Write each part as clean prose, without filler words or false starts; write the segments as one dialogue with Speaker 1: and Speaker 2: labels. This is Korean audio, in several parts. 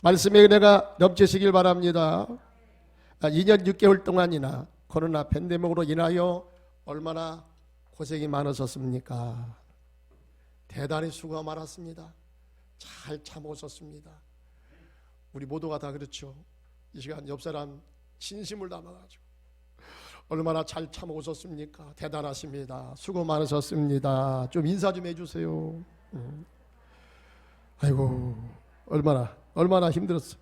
Speaker 1: 말씀의 은혜가 넘치시길 바랍니다. 2년 6개월 동안이나 코로나 팬데믹으로 인하여 얼마나 고생이 많으셨습니까? 대단히 수고가 많았습니다. 잘 참으셨습니다. 우리 모두가 다 그렇죠. 이 시간 옆 사람 진심을 담아가지고 얼마나 잘 참으셨습니까? 대단하십니다. 수고 많으셨습니다. 좀 인사 좀 해주세요. 아이고 얼마나 힘들었어.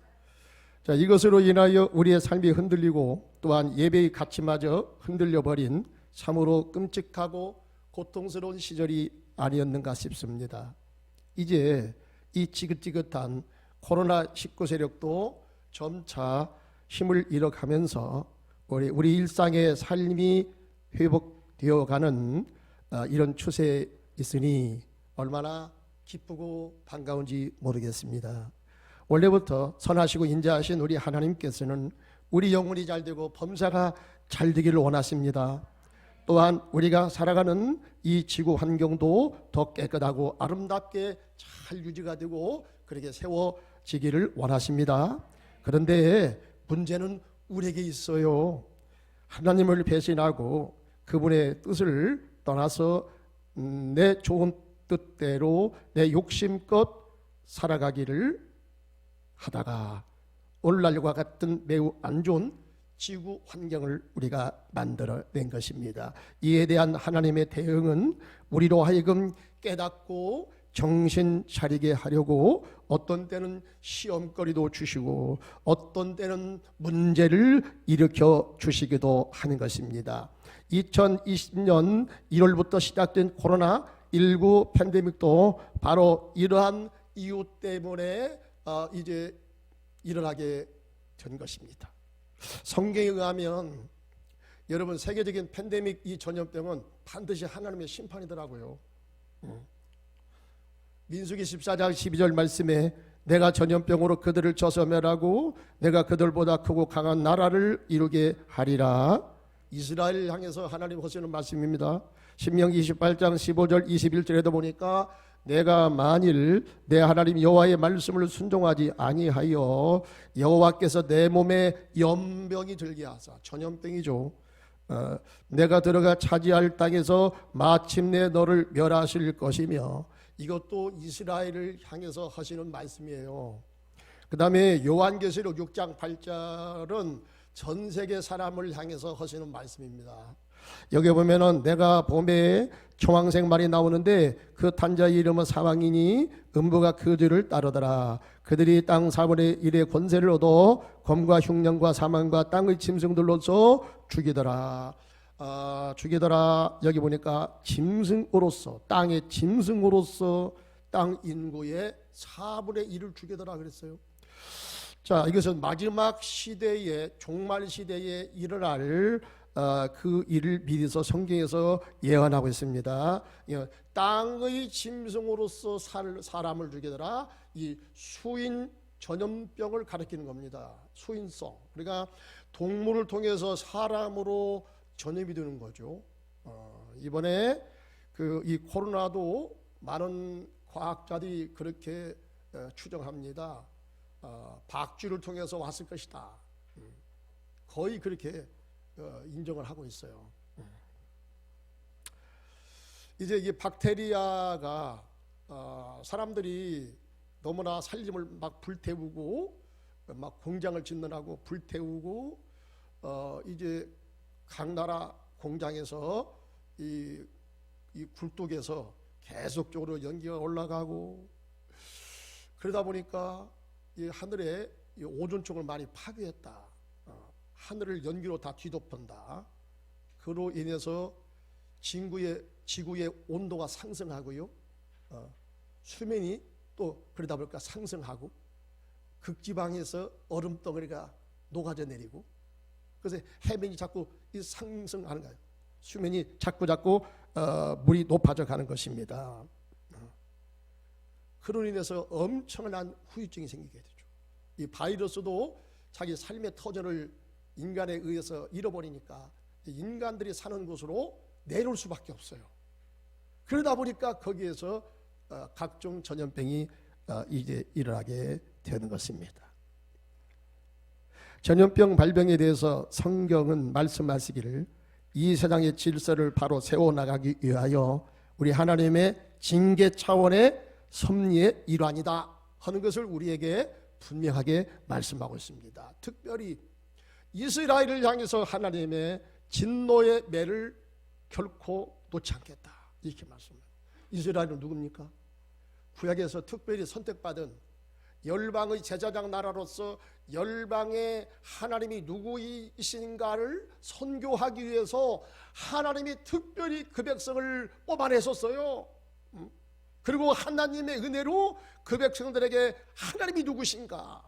Speaker 1: 자, 이것으로 인하여 우리의 삶이 흔들리고 또한 예배의 가치마저 흔들려버린 참으로 끔찍하고 고통스러운 시절이 아니었는가 싶습니다. 이제 이 지긋지긋한 코로나19 세력도 점차 힘을 잃어가면서 우리 일상의 삶이 회복되어가는 이런 추세에 있으니 얼마나 기쁘고 반가운지 모르겠습니다. 원래부터 선하시고 인자하신 우리 하나님께서는 우리 영혼이 잘되고 범사가 잘되기를 원하십니다. 또한 우리가 살아가는 이 지구 환경도 더 깨끗하고 아름답게 잘 유지가 되고 그렇게 세워지기를 원하십니다. 그런데 문제는 우리에게 있어요. 하나님을 배신하고 그분의 뜻을 떠나서 내 좋은 뜻대로 내 욕심껏 살아가기를 하다가 오늘날과 같은 매우 안 좋은 지구 환경을 우리가 만들어낸 것입니다. 이에 대한 하나님의 대응은 우리로 하여금 깨닫고 정신 차리게 하려고 어떤 때는 시험거리도 주시고 어떤 때는 문제를 일으켜 주시기도 하는 것입니다. 2020년 1월부터 시작된 코로나19 팬데믹도 바로 이러한 이유 때문에 이제 일어나게 된 것입니다. 성경에 의하면 여러분 세계적인 팬데믹 이 전염병은 반드시 하나님의 심판이더라고요. 민수기 14장 12절 말씀에 내가 전염병으로 그들을 쳐서 멸하고 내가 그들보다 크고 강한 나라를 이루게 하리라. 이스라엘을 향해서 하나님 하시는 말씀입니다. 신명기 28장 15절 21절에도 보니까 내가 만일 내 하나님 여호와의 말씀을 순종하지 아니하여 여호와께서 내 몸에 연병이 들게 하사, 전염병이죠. 내가 들어가 차지할 땅에서 마침내 너를 멸하실 것이며, 이것도 이스라엘을 향해서 하시는 말씀이에요. 그 다음에 요한계시록 6장 8절은 전 세계 사람을 향해서 하시는 말씀입니다. 여기 보면은 내가 봄에 초황색 말이 나오는데 그 탄자의 이름은 사망이니 음부가 그들을 따르더라. 그들이 땅 4분의 1의 권세를 얻어 검과 흉년과 사망과 땅의 짐승들로서 죽이더라. 여기 보니까 짐승으로서, 땅의 짐승으로서 땅 인구의 4분의 1을 죽이더라 그랬어요. 자, 이것은 마지막 시대에, 종말 시대에 일어날 그 일을 미리서 성경에서 예언하고 있습니다. 땅의 짐승으로서 사람을 죽이더라. 이 수인 전염병을 가리키는 겁니다. 수인성. 그러니까 동물을 통해서 사람으로 전염이 되는 거죠. 이번에 이 코로나도 많은 과학자들이 그렇게 추정합니다. 박쥐를 통해서 왔을 것이다. 거의 그렇게 인정을 하고 있어요. 이제 이 박테리아가 사람들이 너무나 살림을 막 불태우고 막 공장을 짓느라고 불태우고 이제 각 나라 공장에서 이 굴뚝에서 계속적으로 연기가 올라가고 그러다 보니까 이 하늘에 이 오존층을 많이 파괴했다. 하늘을 연기로 다 뒤덮은다. 그로 인해서 지구의 온도가 상승하고요. 수면이 또 그러다 보니까 상승하고 극지방에서 얼음덩어리가 녹아져 내리고 그래서 해면이 자꾸 상승하는 거예요. 수면이 자꾸 물이 높아져 가는 것입니다. 그로 인해서 엄청난 후유증이 생기게 되죠. 이 바이러스도 자기 삶의 터전을 인간에 의해서 잃어버리니까 인간들이 사는 곳으로 내려올 수밖에 없어요. 그러다 보니까 거기에서 각종 전염병이 이제 일어나게 되는 것입니다. 전염병 발병에 대해서 성경은 말씀하시기를 이 세상의 질서를 바로 세워나가기 위하여 우리 하나님의 징계 차원의 섭리의 일환이다 하는 것을 우리에게 분명하게 말씀하고 있습니다. 특별히 이스라엘을 향해서 하나님의 진노의 매를 결코 놓지 않겠다 이렇게 말씀합니다. 이스라엘은 누굽니까? 구약에서 특별히 선택받은 열방의 제사장 나라로서 열방의 하나님이 누구이신가를 선교하기 위해서 하나님이 특별히 그 백성을 뽑아내셨어요. 그리고 하나님의 은혜로 그 백성들에게 하나님이 누구신가,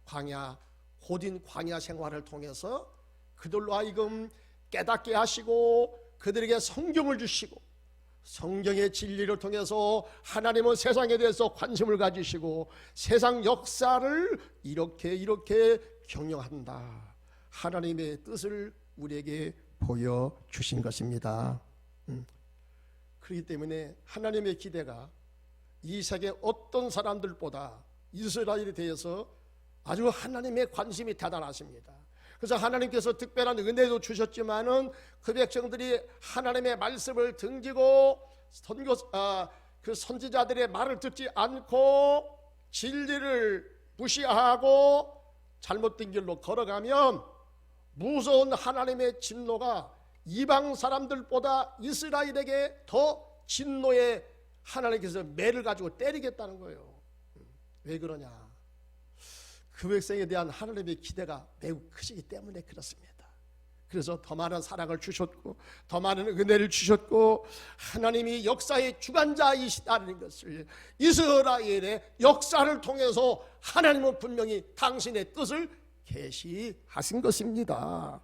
Speaker 1: 광야, 고된 광야 생활을 통해서 그들로 하여금 깨닫게 하시고 그들에게 성경을 주시고 성경의 진리를 통해서 하나님은 세상에 대해서 관심을 가지시고 세상 역사를 이렇게 경영한다, 하나님의 뜻을 우리에게 보여주신 것입니다. 그렇기 때문에 하나님의 기대가 이 세계 어떤 사람들보다 이스라엘에 대해서 아주 하나님의 관심이 대단하십니다. 그래서 하나님께서 특별한 은혜도 주셨지만은 그 백성들이 하나님의 말씀을 등지고 그 선지자들의 말을 듣지 않고 진리를 무시하고 잘못된 길로 걸어가면 무서운 하나님의 진노가 이방 사람들보다 이스라엘에게 더 진노의 하나님께서 매를 가지고 때리겠다는 거예요. 왜 그러냐? 그 백성에 대한 하나님의 기대가 매우 크시기 때문에 그렇습니다. 그래서 더 많은 사랑을 주셨고 더 많은 은혜를 주셨고 하나님이 역사의 주관자이시다는 것을 이스라엘의 역사를 통해서 하나님은 분명히 당신의 뜻을 계시하신 것입니다.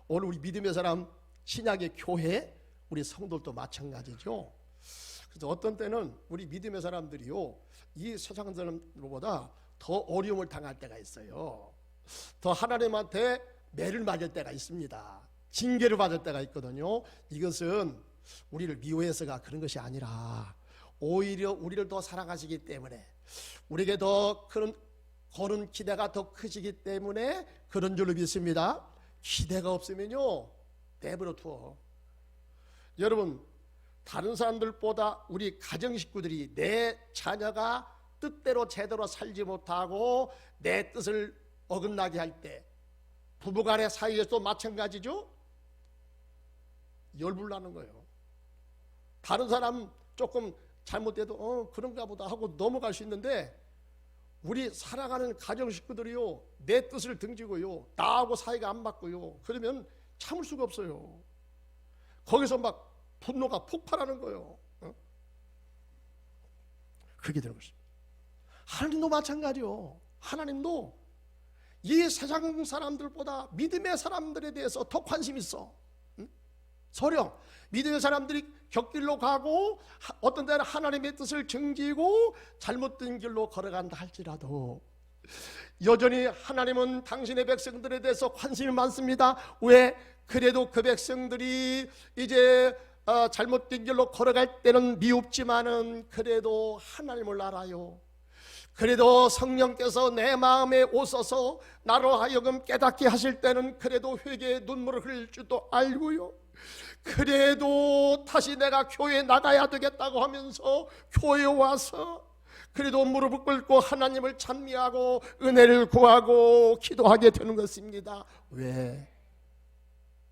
Speaker 1: 오늘 우리 믿음의 사람 신약의 교회 우리 성도들도 마찬가지죠. 그래서 어떤 때는 우리 믿음의 사람들이요 이 세상 사람들보다 더 어려움을 당할 때가 있어요. 더 하나님한테 매를 맞을 때가 있습니다. 징계를 받을 때가 있거든요. 이것은 우리를 미워해서가 그런 것이 아니라 오히려 우리를 더 사랑하시기 때문에 우리에게 더 거는 기대가 더 크시기 때문에 그런 줄로 믿습니다. 기대가 없으면요 내버려 두어. 여러분 다른 사람들보다 우리 가정 식구들이 내 자녀가 뜻대로 제대로 살지 못하고 내 뜻을 어긋나게 할 때 부부간의 사이에서도 마찬가지죠. 열불나는 거예요. 다른 사람 조금 잘못돼도 그런가 보다 하고 넘어갈 수 있는데 우리 사랑하는 가정 식구들이요 내 뜻을 등지고요 나하고 사이가 안 맞고요 그러면 참을 수가 없어요. 거기서 막 분노가 폭발하는 거예요. 그렇게 되는 것입니다. 하나님도 마찬가지요. 하나님도 이 세상 사람들보다 믿음의 사람들에 대해서 더 관심 있어. 서령 믿음의 사람들이 곁길로 가고 어떤 때는 하나님의 뜻을 증지고 잘못된 길로 걸어간다 할지라도 여전히 하나님은 당신의 백성들에 대해서 관심이 많습니다. 왜? 그래도 그 백성들이 이제 잘못된 길로 걸어갈 때는 미흡지만은 그래도 하나님을 알아요. 그래도 성령께서 내 마음에 오셔서 나로 하여금 깨닫게 하실 때는 그래도 회개의 눈물을 흘릴 줄도 알고요. 그래도 다시 내가 교회에 나가야 되겠다고 하면서 교회에 와서 그래도 무릎을 꿇고 하나님을 찬미하고 은혜를 구하고 기도하게 되는 것입니다. 왜?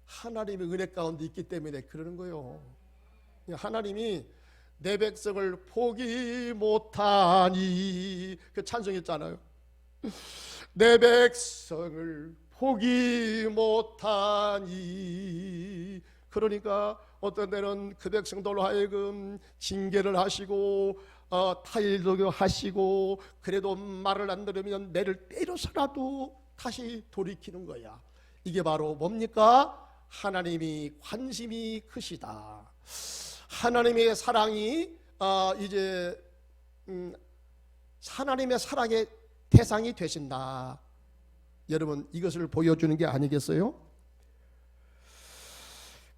Speaker 1: 하나님의 은혜 가운데 있기 때문에 그러는 거예요. 하나님이 내 백성을 포기 못하니 그 찬송했잖아요. 내 백성을 포기 못하니. 그러니까 어떤 때는 그 백성들로 하여금 징계를 하시고 타일도 하시고 그래도 말을 안 들으면 매를 때려서라도 다시 돌이키는 거야. 이게 바로 뭡니까? 하나님이 관심이 크시다. 하나님의 사랑이 이제 하나님의 사랑의 대상이 되신다. 여러분 이것을 보여주는 게 아니겠어요?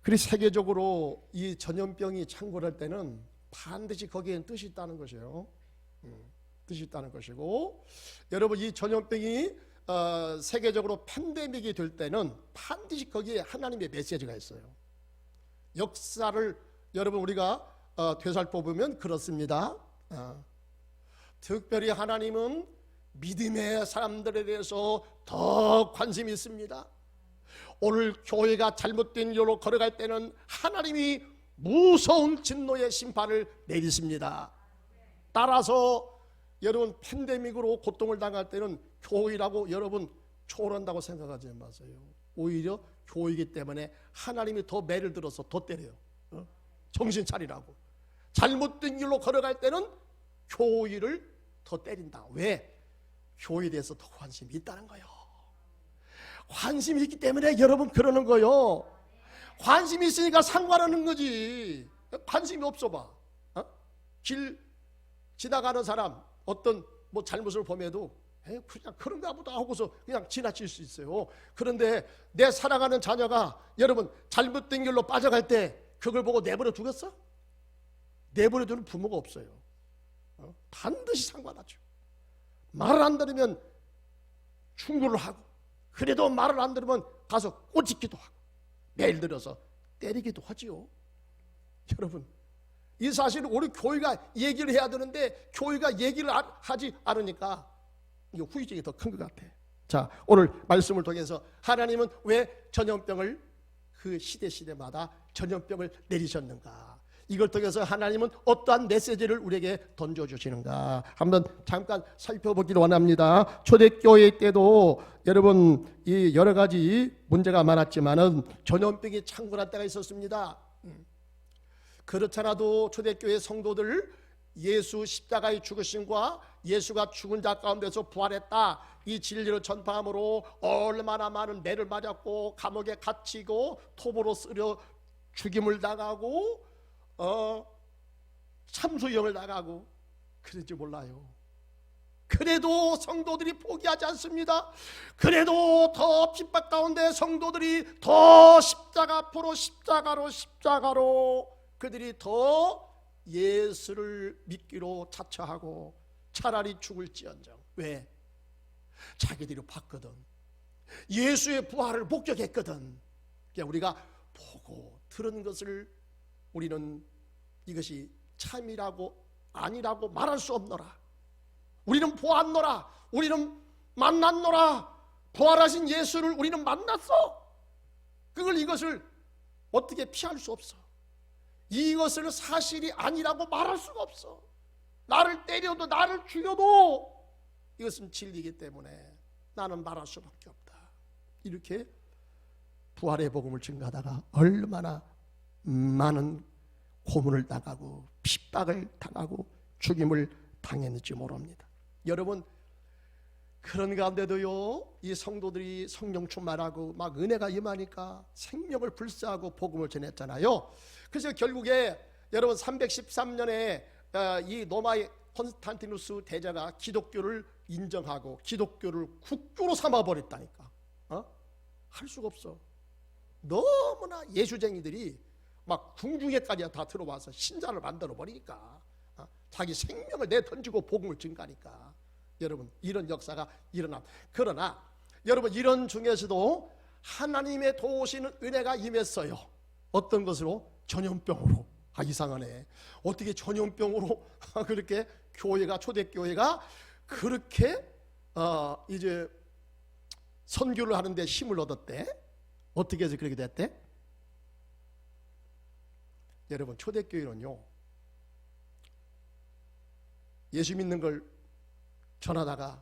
Speaker 1: 그리고 세계적으로 이 전염병이 창궐할 때는 반드시 거기엔 뜻이 있다는 것이에요. 뜻이 있다는 것이고, 여러분 이 전염병이 세계적으로 팬데믹이 될 때는 반드시 거기에 하나님의 메시지가 있어요. 역사를 여러분 우리가 되살펴보면 그렇습니다. 특별히 하나님은 믿음의 사람들에 대해서 더 관심이 있습니다. 오늘 교회가 잘못된 길로 걸어갈 때는 하나님이 무서운 진노의 심판을 내리십니다. 따라서 여러분 팬데믹으로 고통을 당할 때는 교회라고 여러분 초월한다고 생각하지 마세요. 오히려 교회이기 때문에 하나님이 더 매를 들어서 더 때려요. 정신 차리라고. 잘못된 길로 걸어갈 때는 교회를 더 때린다. 왜? 교회에 대해서 더 관심이 있다는 거예요. 관심이 있기 때문에 여러분 그러는 거예요. 관심이 있으니까 상관하는 거지. 관심이 없어 봐. 길 지나가는 사람 어떤 뭐 잘못을 범해도 그냥 그런가 보다 하고서 그냥 지나칠 수 있어요. 그런데 내 사랑하는 자녀가 여러분 잘못된 길로 빠져갈 때 그걸 보고 내버려 두겠어? 내버려 두는 부모가 없어요. 반드시 상관하죠. 말을 안 들으면 충고를 하고, 그래도 말을 안 들으면 가서 꼬집기도 하고, 매일 들어서 때리기도 하지요. 여러분 이 사실을 우리 교회가 얘기를 해야 되는데 교회가 얘기를 하지 않으니까 이게 후유증이 더 큰 것 같아. 자, 오늘 말씀을 통해서 하나님은 왜 전염병을 그 시대마다 전염병을 내리셨는가, 이걸 통해서 하나님은 어떠한 메시지를 우리에게 던져주시는가 한번 잠깐 살펴보기를 원합니다. 초대교회 때도 여러분 이 여러 가지 문제가 많았지만은 전염병이 창궐할 때가 있었습니다. 그렇잖아도 초대교회 성도들 예수 십자가의 죽으심과 예수가 죽은 자 가운데서 부활했다 이 진리를 전파함으로 얼마나 많은 매를 맞았고 감옥에 갇히고 톱으로 쓰려 죽임을 당하고 참수형을 당하고 그런지 몰라요. 그래도 성도들이 포기하지 않습니다. 그래도 더 핍박 가운데 성도들이 더 십자가 앞으로 십자가로 그들이 더 예수를 믿기로 자처하고 차라리 죽을지언정. 왜? 자기들이 봤거든. 예수의 부활을 목격했거든. 그러니까 우리가 보고 들은 것을 우리는 이것이 참이라고 아니라고 말할 수 없노라. 우리는 보았노라. 우리는 만났노라. 부활하신 예수를 우리는 만났어. 이것을 어떻게 피할 수 없어. 이것을 사실이 아니라고 말할 수가 없어. 나를 때려도 나를 죽여도 이것은 진리이기 때문에 나는 말할 수밖에 없다. 이렇게 부활의 복음을 증거하다가 얼마나 많은 고문을 당하고 핍박을 당하고 죽임을 당했는지 모릅니다. 여러분 그런 가운데도요 이 성도들이 성령 충만하고 막 은혜가 임하니까 생명을 불사하고 복음을 전했잖아요. 그래서 결국에 여러분 313년에 이 로마의 콘스탄티누스 대제가 기독교를 인정하고 기독교를 국교로 삼아버렸다니까. 할 수가 없어. 너무나 예수쟁이들이 막 궁중에까지 다 들어와서 신자를 만들어 버리니까 자기 생명을 내던지고 복음을 증가하니까 여러분 이런 역사가 일어나. 그러나 여러분 이런 중에서도 하나님의 도우시는 은혜가 임했어요. 어떤 것으로? 전염병으로. 이상하네. 어떻게 전염병으로 그렇게 교회가 초대교회가 그렇게 이제 선교를 하는데 힘을 얻었대? 어떻게 해서 그렇게 됐대? 여러분 초대교회는요 예수 믿는 걸 전하다가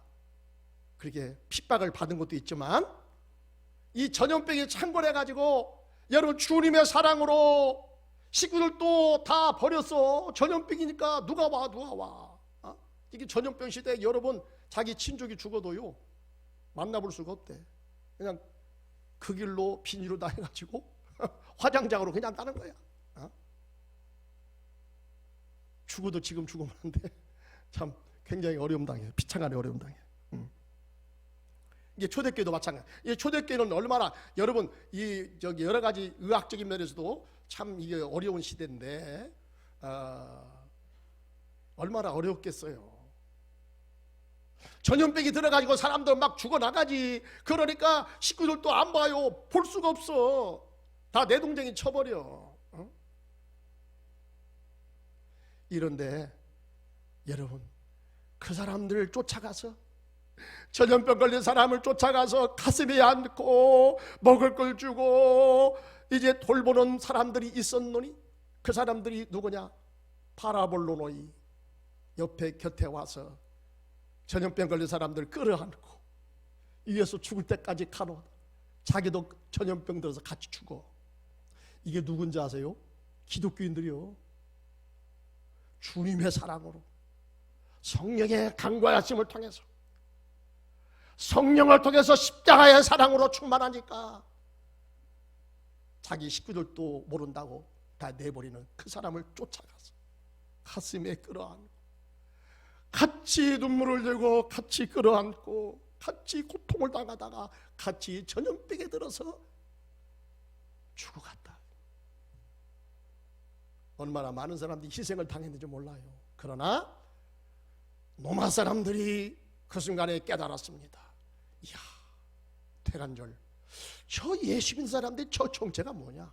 Speaker 1: 그렇게 핍박을 받은 것도 있지만 이 전염병이 창궐해가지고 여러분 주님의 사랑으로 식구들도 다 버렸어. 전염병이니까 누가 와. 이게 전염병 시대에 여러분 자기 친족이 죽어도요 만나볼 수가 없대. 그냥 그 길로 비닐로 다 해가지고 화장장으로 그냥 가는 거야. 죽어도 지금 죽으면 안 돼. 참 굉장히 어려움 당해요. 비참한 어려움 당해요. 이게 초대교회도 마찬가지. 이 초대교회는 얼마나 여러분 이 저기 여러 가지 의학적인 면에서도 참 이게 어려운 시대인데 얼마나 어려웠겠어요. 전염병이 들어가지고 사람들 막 죽어나가지. 그러니까 식구들도 안 봐요. 볼 수가 없어. 다 내동댕이 쳐버려. 어? 이런데 여러분, 그 사람들을 쫓아가서, 전염병 걸린 사람을 쫓아가서 가슴에 안고 먹을 걸 주고 이제 돌보는 사람들이 있었노니, 그 사람들이 누구냐? 바라볼로노이 옆에 곁에 와서 전염병 걸린 사람들 끌어안고 위에서 죽을 때까지 가노. 자기도 전염병 들어서 같이 죽어. 이게 누군지 아세요? 기독교인들이요. 주님의 사랑으로, 성령의 강구하심을 통해서, 성령을 통해서 십자가의 사랑으로 충만하니까 자기 식구들도 모른다고 다 내버리는 그 사람을 쫓아가서 가슴에 끌어안고 같이 눈물을 들고 같이 끌어안고 같이 고통을 당하다가 같이 전염병에 들어서 죽어갔다. 얼마나 많은 사람들이 희생을 당했는지 몰라요. 그러나 로마 사람들이 그 순간에 깨달았습니다. 이야, 태간절, 저 예수 믿는 사람들이 저 정체가 뭐냐?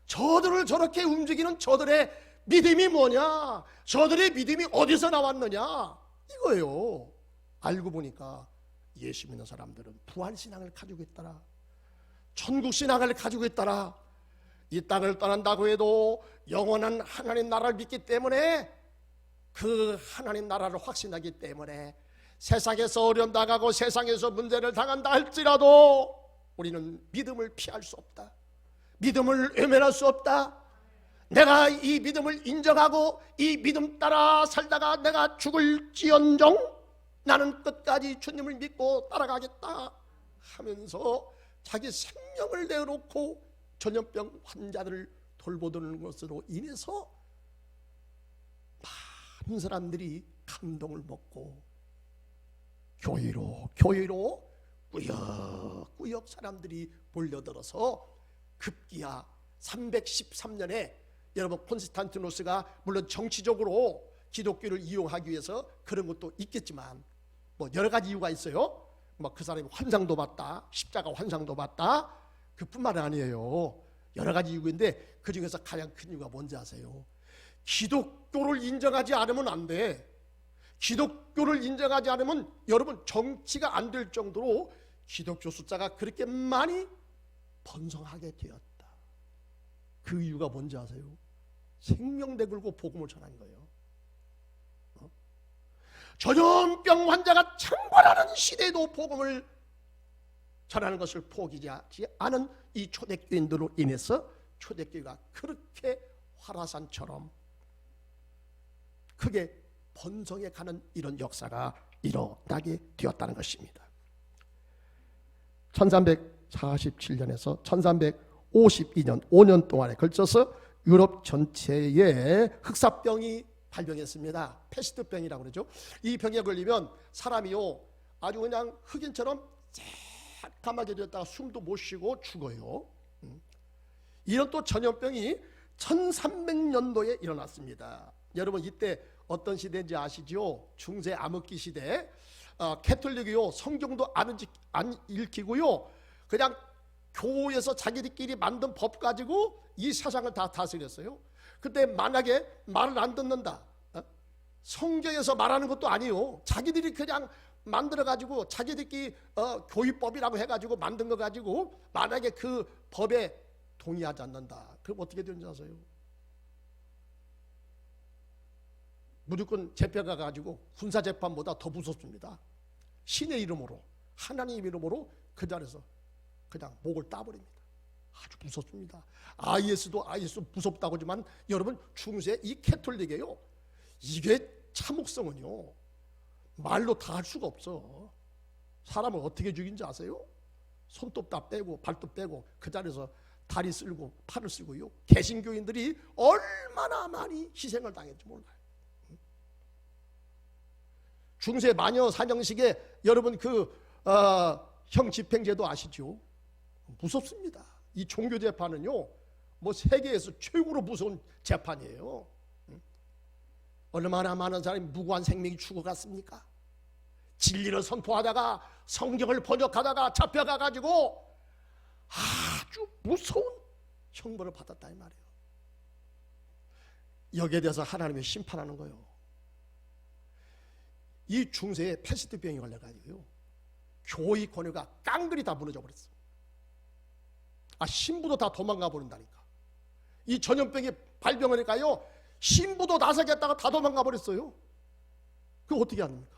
Speaker 1: 저들을 저렇게 움직이는 저들의 믿음이 뭐냐? 저들의 믿음이 어디서 나왔느냐? 이거예요. 알고 보니까 예수 믿는 사람들은 부활신앙을 가지고 있더라. 천국신앙을 가지고 있더라. 이 땅을 떠난다고 해도 영원한 하나님 나라를 믿기 때문에, 그 하나님 나라를 확신하기 때문에 세상에서 어려움 당하고 세상에서 문제를 당한다 할지라도 우리는 믿음을 피할 수 없다. 믿음을 외면할 수 없다. 내가 이 믿음을 인정하고 이 믿음 따라 살다가 내가 죽을지언정 나는 끝까지 주님을 믿고 따라가겠다 하면서 자기 생명을 내어놓고 전염병 환자들을 돌보는 것으로 인해서 많은 사람들이 감동을 먹고 교회로 꾸역꾸역 사람들이 몰려들어서 급기야 313년에 여러분, 콘스탄티노스가 물론 정치적으로 기독교를 이용하기 위해서 그런 것도 있겠지만 뭐 여러 가지 이유가 있어요. 뭐 그 사람이 환상도 봤다, 십자가 환상도 봤다, 그뿐만 아니에요. 여러 가지 이유인데 그 중에서 가장 큰 이유가 뭔지 아세요? 기독교를 인정하지 않으면 안 돼. 기독교를 인정하지 않으면 여러분 정치가 안 될 정도로 기독교 숫자가 그렇게 많이 번성하게 되었다. 그 이유가 뭔지 아세요? 생명 내걸고 복음을 전한 거예요. 전염병 환자가 창궐하는 시대에도 복음을 전하는 것을 포기하지 않은 이 초대교인들로 인해서 초대교회가 그렇게 화라산처럼 크게 번성해 가는 이런 역사가 일어나게 되었다는 것입니다. 1347년에서 1352년 5년 동안에 걸쳐서 유럽 전체에 흑사병이 발병했습니다. 패스트병이라고 그러죠. 이 병에 걸리면 사람이요 아주 그냥 흑인처럼 새까맣게 되었다가 숨도 못 쉬고 죽어요. 이런 또 전염병이 1300년도에 일어났습니다. 여러분 이때 어떤 시대인지 아시죠? 중세 암흑기 시대. 캐톨릭이요 성경도 안 읽히고요 그냥 교회에서 자기들끼리 만든 법 가지고 이 세상을 다 다스렸어요. 그때 만약에 말을 안 듣는다, 성경에서 말하는 것도 아니요, 자기들이 그냥 만들어 가지고 자기들끼리 교회법이라고 해가지고 만든 거 가지고 만약에 그 법에 동의하지 않는다, 그럼 어떻게 되는지 아세요? 무조건 재패가 가지고 군사재판보다 더 무섭습니다. 신의 이름으로, 하나님 이름으로 그 자리에서 그냥 목을 따버립니다. 아주 무섭습니다. IS도 IS 무섭다고 하지만 여러분 중세 이 캐톨릭이에요. 이게 참혹성은요 말로 다 할 수가 없어. 사람을 어떻게 죽인지 아세요? 손톱 다 빼고 발톱 빼고 그 자리에서 다리 쓸고 팔을 쓰고요. 개신교인들이 얼마나 많이 희생을 당했지 몰라요. 중세 마녀 사냥식에 여러분 형 집행제도 아시죠? 무섭습니다. 이 종교 재판은요 뭐 세계에서 최고로 무서운 재판이에요. 얼마나 많은 사람이 무고한 생명이 죽어갔습니까? 진리를 선포하다가 성경을 번역하다가 잡혀가 가지고 아주 무서운 형벌을 받았다 이 말이에요. 여기에 대해서 하나님이 심판하는 거예요. 이 중세에 패스트병이 걸려가지고요, 교회 권위가 깡그리 다 무너져 버렸어. 신부도 다 도망가 버린다니까. 이 전염병이 발병하니까요, 신부도 나서겠다가 다 도망가 버렸어요. 그거 어떻게 합니까?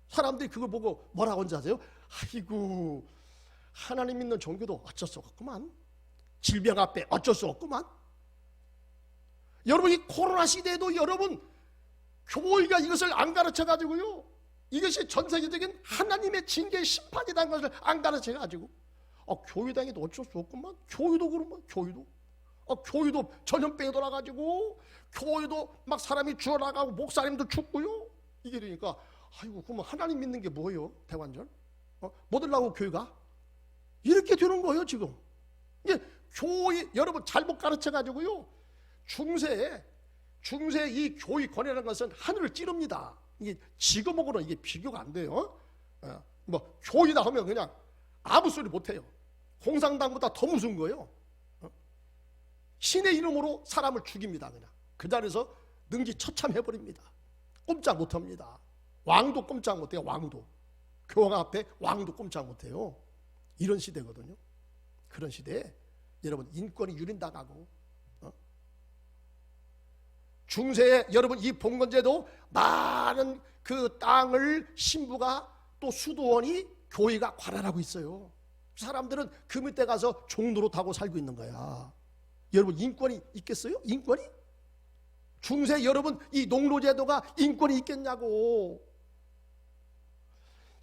Speaker 1: 사람들이 그걸 보고 뭐라고 하는지 아세요? 아이고, 하나님 믿는 종교도 어쩔 수 없구만. 질병 앞에 어쩔 수 없구만. 여러분, 이 코로나 시대에도 여러분, 교회가 이것을 안 가르쳐 가지고요, 이것이 전 세계적인 하나님의 징계의 심판이라는 것을 안 가르쳐 가지고, 교회당에도 어쩔 수 없구만. 교회도 그러면 교회도 전염병이 돌아가지고, 교회도 막 사람이 죽어나가고 목사님도 죽고요. 이게 되니까 아이고, 그러면 하나님 믿는 게 뭐예요? 대관절? 뭐 들라고 교회가? 이렇게 되는 거예요 지금. 이게 교회 여러분 잘못 가르쳐 가지고요, 중세에 이 교회 권위라는 것은 하늘을 찌릅니다. 이게 지금하고는 이게 비교가 안 돼요. 뭐 교회다 하면 그냥 아무 소리 못 해요. 공산당보다 더 무서운 거예요. 신의 이름으로 사람을 죽입니다. 그냥 그 자리에서 능지처참해버립니다. 꼼짝 못합니다. 왕도 꼼짝 못해요. 왕도 교황 앞에 왕도 꼼짝 못해요. 이런 시대거든요. 그런 시대에 여러분 인권이 유린당하고, 중세에 여러분 이 봉건제도 많은 그 땅을 신부가 또 수도원이 교회가 관할하고 있어요. 사람들은 그 밑에 가서 종로로 타고 살고 있는 거야. 여러분 인권이 있겠어요? 인권이? 중세 여러분 이 농로제도가 인권이 있겠냐고.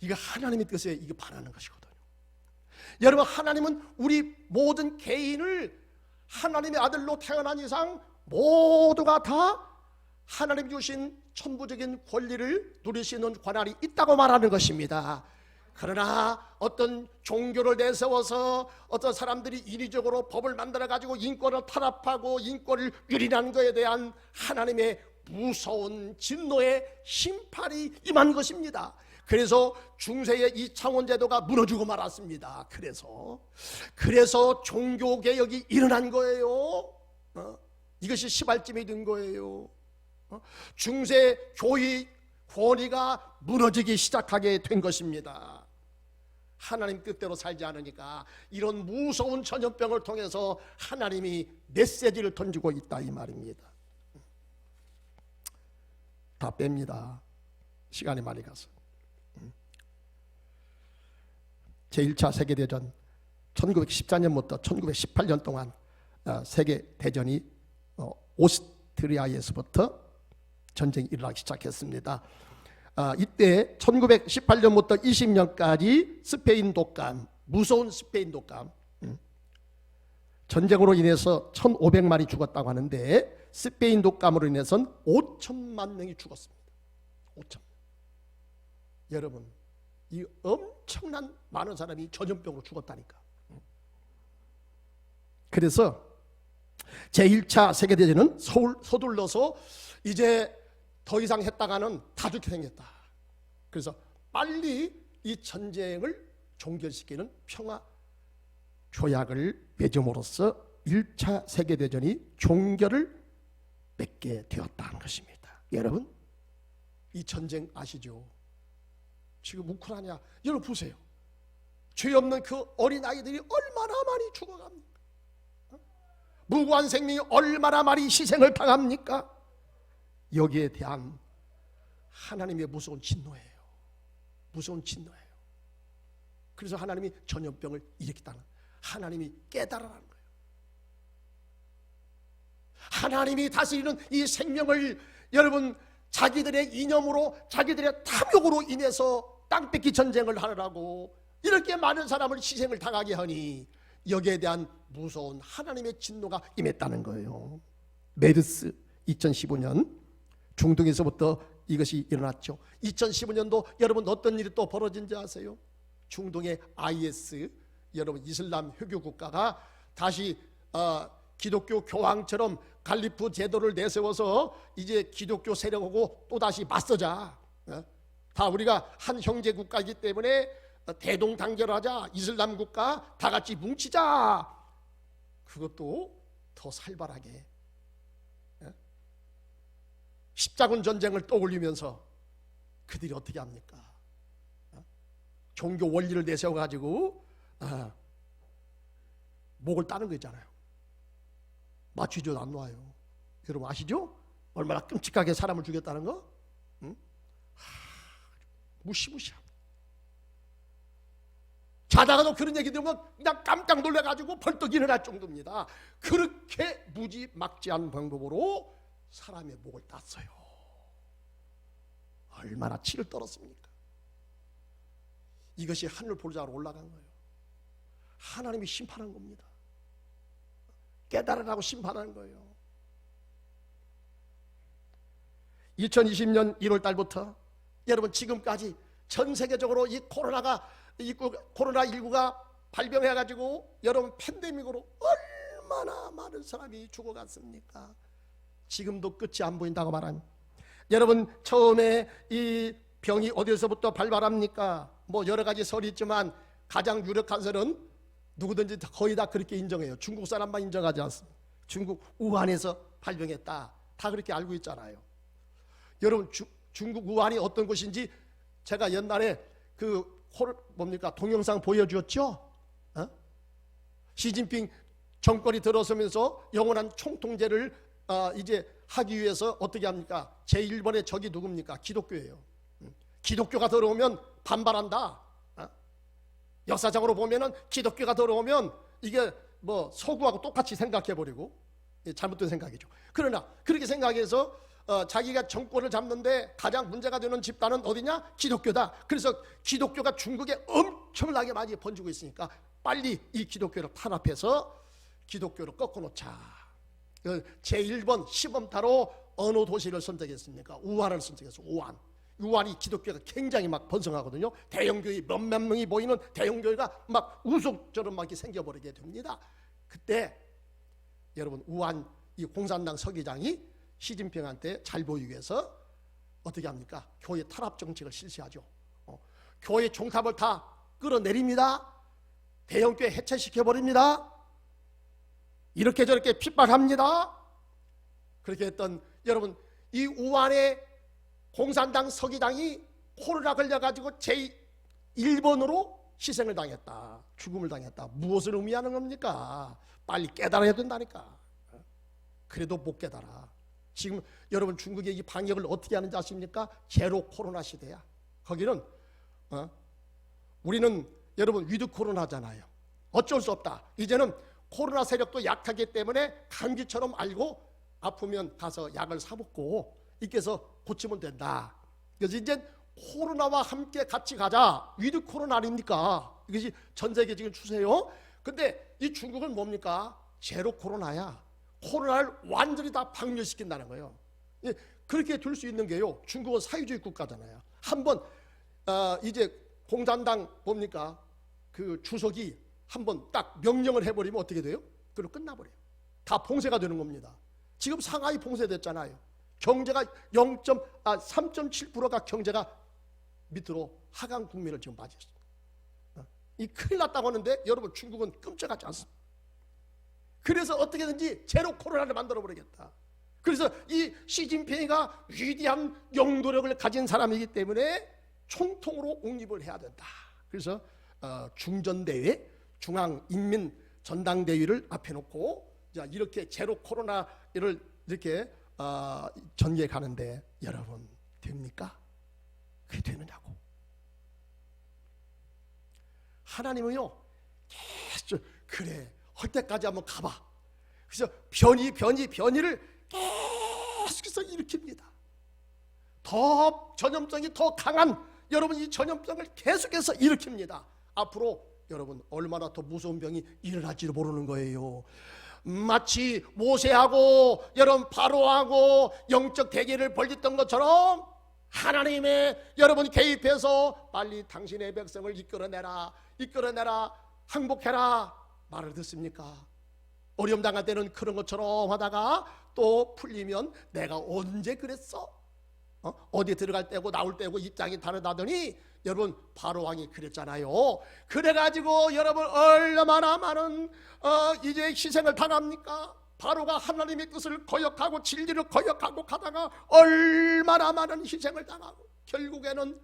Speaker 1: 이게 하나님의 뜻에 이게 반하는 것이거든요. 여러분, 하나님은 우리 모든 개인을 하나님의 아들로 태어난 이상 모두가 다 하나님 주신 천부적인 권리를 누릴 수 있는 권한이 있다고 말하는 것입니다. 그러나 어떤 종교를 내세워서 어떤 사람들이 인위적으로 법을 만들어 가지고 인권을 탄압하고 인권을 유린하는 것에 대한 하나님의 무서운 진노의 심판이 임한 것입니다. 그래서 중세의 이 창원제도가 무너지고 말았습니다. 그래서 종교개혁이 일어난 거예요. 이것이 시발점이 된 거예요. 중세 교회 권위가 무너지기 시작하게 된 것입니다. 하나님 뜻대로 살지 않으니까 이런 무서운 전염병을 통해서 하나님이 메시지를 던지고 있다 이 말입니다. 다 뺍니다. 시간이 많이 가서. 제1차 세계대전 1914년부터 1918년 동안 세계대전이 오스트리아에서부터 전쟁이 일어나기 시작했습니다. 이때 1918년부터 20년까지 스페인 독감, 무서운 스페인 독감, 전쟁으로 인해서 1,500만이 죽었다고 하는데 스페인 독감으로 인해서는 5천만 명이 죽었습니다. 5천. 여러분, 이 엄청난 많은 사람이 전염병으로 죽었다니까. 그래서 제1차 세계대전은 서둘러서 이제 더 이상 했다가는 다 죽게 생겼다. 그래서 빨리 이 전쟁을 종결시키는 평화 조약을 맺음으로써 1차 세계대전이 종결을 맺게 되었다는 것입니다. 여러분, 이 전쟁 아시죠? 지금 우크라이나 여러분 보세요. 죄 없는 그 어린아이들이 얼마나 많이 죽어갑니까? 무고한 생명이 얼마나 많이 희생을 당합니까? 여기에 대한 하나님의 무서운 진노예요. 무서운 진노예요. 그래서 하나님이 전염병을 일으켰다는, 하나님이 깨달으라는 거예요. 하나님이 다스리는 이 생명을 여러분 자기들의 이념으로 자기들의 탐욕으로 인해서 땅 뺏기 전쟁을 하느라고 이렇게 많은 사람을 희생을 당하게 하니 여기에 대한 무서운 하나님의 진노가 임했다는 거예요. 메르스 2015년 중동에서부터 이것이 일어났죠. 2015년도 여러분 어떤 일이 또 벌어진지 아세요? 중동의 IS, 여러분 이슬람 회교 국가가 다시 기독교 교황처럼 갈리프 제도를 내세워서 이제 기독교 세력하고 또다시 맞서자, 다 우리가 한 형제 국가이기 때문에 대동단결하자, 이슬람 국가 다 같이 뭉치자. 그것도 더 살벌하게 십자군 전쟁을 떠올리면서 그들이 어떻게 합니까? 종교 원리를 내세워가지고 목을 따는 거 있잖아요. 맞추지도 안 놔요. 여러분 아시죠? 얼마나 끔찍하게 사람을 죽였다는 거? 응? 무시무시합니다. 자다가도 그런 얘기 들으면 그냥 깜짝 놀라가지고 벌떡 일어날 정도입니다. 그렇게 무지막지한 방법으로 사람의 목을 땄어요. 얼마나 치를 떨었습니까? 이것이 하늘 보좌로 올라간 거예요. 하나님이 심판한 겁니다. 깨달으라고 심판하는 거예요. 2020년 1월 달부터 여러분 지금까지 전 세계적으로 이 코로나19가 발병해가지고 여러분 팬데믹으로 얼마나 많은 사람이 죽어갔습니까? 지금도 끝이 안 보인다고 말한, 여러분 처음에 이 병이 어디서부터 발발합니까? 뭐 여러 가지 설이 있지만 가장 유력한 설은 누구든지 거의 다 그렇게 인정해요. 중국 사람만 인정하지 않습니다. 중국 우한에서 발병했다, 다 그렇게 알고 있잖아요. 여러분 중국 우한이 어떤 곳인지 제가 옛날에 동영상 보여주었죠? 시진핑 정권이 들어서면서 영원한 총통제를 이제 하기 위해서 어떻게 합니까? 제1번의 적이 누굽니까? 기독교예요. 기독교가 들어오면 반발한다. 역사적으로 보면은 기독교가 들어오면 이게 뭐 서구하고 똑같이 생각해버리고, 잘못된 생각이죠. 그러나 그렇게 생각해서 자기가 정권을 잡는데 가장 문제가 되는 집단은 어디냐? 기독교다. 그래서 기독교가 중국에 엄청나게 많이 번지고 있으니까 빨리 이 기독교를 탄압해서 기독교를 꺾어놓자. 제1번 시범타로 어느 도시를 선택했습니까? 우한을 선택했어요. 우한이 기독교가 굉장히 막 번성하거든요. 대형교회 몇몇 명이 보이는 대형교회가 막 우속처럼 막 생겨버리게 됩니다. 그때 여러분 우한 이 공산당 서기장이 시진핑한테 잘 보이기 위해서 어떻게 합니까? 교회 탄압 정책을 실시하죠. 교회 종탑을 다 끌어내립니다. 대형교회 해체시켜버립니다. 이렇게 저렇게 핍박합니다. 그렇게 했던, 여러분 이 우한의 공산당 서기장이 코로나 걸려가지고 제1번으로 희생을 당했다, 죽음을 당했다. 무엇을 의미하는 겁니까? 빨리 깨달아야 된다니까. 그래도 못 깨달아. 지금 여러분 중국의 이 방역을 어떻게 하는지 아십니까? 제로 코로나 시대야. 거기는 우리는 여러분 위드 코로나잖아요. 어쩔 수 없다. 이제는 코로나 세력도 약하기 때문에 감기처럼 알고 아프면 가서 약을 사 먹고 이렇게 해서 고치면 된다. 그래서 이제 코로나와 함께 같이 가자. 위드 코로나 아닙니까? 이것이 전 세계 지금 추세요. 근데 이 중국은 뭡니까? 제로 코로나야. 코로나를 완전히 다 박멸시킨다는 거예요. 그렇게 될 수 있는 게요, 중국은 사회주의 국가잖아요. 한번 이제 공산당 뭡니까? 그 주석이 한번 딱 명령을 해버리면 어떻게 돼요? 그럼 끝나버려요. 다 봉쇄가 되는 겁니다. 지금 상하이 봉쇄됐잖아요. 경제가 3.7%가 경제가 밑으로 하강 국면을 지금 맞이했습니다. 이 큰일 났다고 하는데 여러분 중국은 끔찍하지 않습니다. 그래서 어떻게든지 제로 코로나를 만들어버리겠다. 그래서 이 시진핑이가 위대한 영도력을 가진 사람이기 때문에 총통으로 옹립을 해야 된다. 그래서 중전대회, 중앙인민전당대회를 앞에 놓고 자 이렇게 제로 코로나를 이렇게 전개해 가는데 여러분 됩니까? 그게 되느냐고. 하나님은요 계속 그래 할 때까지 한번 가봐. 그래서 변이를 계속해서 일으킵니다. 더 전염성이 더 강한 여러분 이 전염병을 계속해서 일으킵니다. 앞으로 여러분 얼마나 더 무서운 병이 일어날지도 모르는 거예요. 마치 모세하고 여러분 바로하고 영적 대계를 벌였던 것처럼 하나님의 여러분 개입해서 빨리 당신의 백성을 이끌어내라 항복해라 말을 듣습니까? 어려움 당할 때는 그런 것처럼 하다가 또 풀리면 내가 언제 그랬어? 어디 들어갈 때고 나올 때고 입장이 다르다더니 여러분 바로 왕이 그랬잖아요. 그래가지고 여러분 얼마나 많은 이제 희생을 당합니까? 바로가 하나님의 뜻을 거역하고 진리를 거역하고 가다가 얼마나 많은 희생을 당하고 결국에는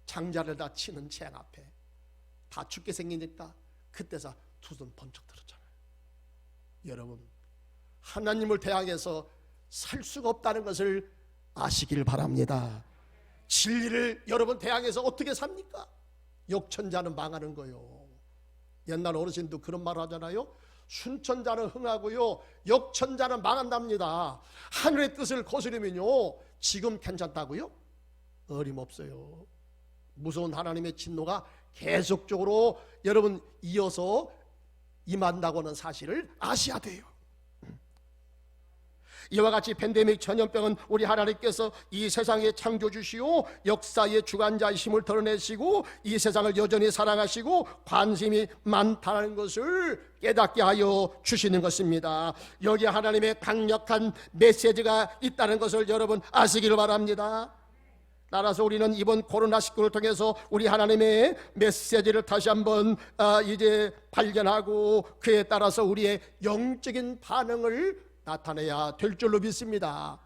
Speaker 1: 장자를 다 치는 재앙 앞에 다 죽게 생기니까 그때서 두 손 번쩍 들었잖아요. 여러분 하나님을 대항해서 살 수가 없다는 것을 아시길 바랍니다. 진리를 여러분 대항해서 어떻게 삽니까? 역천자는 망하는 거요. 옛날 어르신도 그런 말 하잖아요. 순천자는 흥하고요, 역천자는 망한답니다. 하늘의 뜻을 거스르면요 지금 괜찮다고요? 어림없어요. 무서운 하나님의 진노가 계속적으로 여러분 이어서 임한다고 하는 사실을 아셔야 돼요. 이와 같이 팬데믹 전염병은 우리 하나님께서 이 세상의 창조주시오 역사의 주관자이심을 드러내시고 이 세상을 여전히 사랑하시고 관심이 많다는 것을 깨닫게 하여 주시는 것입니다. 여기에 하나님의 강력한 메시지가 있다는 것을 여러분 아시기를 바랍니다. 따라서 우리는 이번 코로나19를 통해서 우리 하나님의 메시지를 다시 한번 이제 발견하고 그에 따라서 우리의 영적인 반응을 나타내야 될 줄로 믿습니다.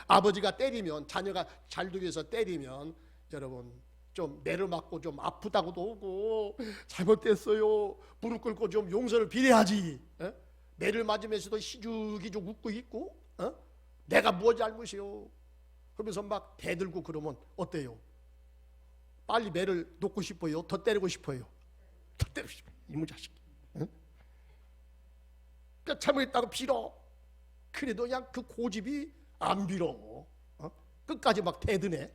Speaker 1: 아버지가 때리면, 자녀가 잘 두기 위해서 때리면 여러분 좀 매를 맞고 좀 아프다고도 오고 잘못됐어요 무릎 꿇고 좀 용서를 빌어야지. 매를 맞으면서도 희죽희죽 웃고 있고 내가 뭐 잘못이요 그러면서 막 대들고 그러면 어때요? 빨리 매를 놓고 싶어요? 더 때리고 싶어요? 더 때리고 싶어요. 이놈 자식. 그러니까 잘못했다고 빌어. 그래도 그냥 그 고집이 안 빌어. 끝까지 막 대드네.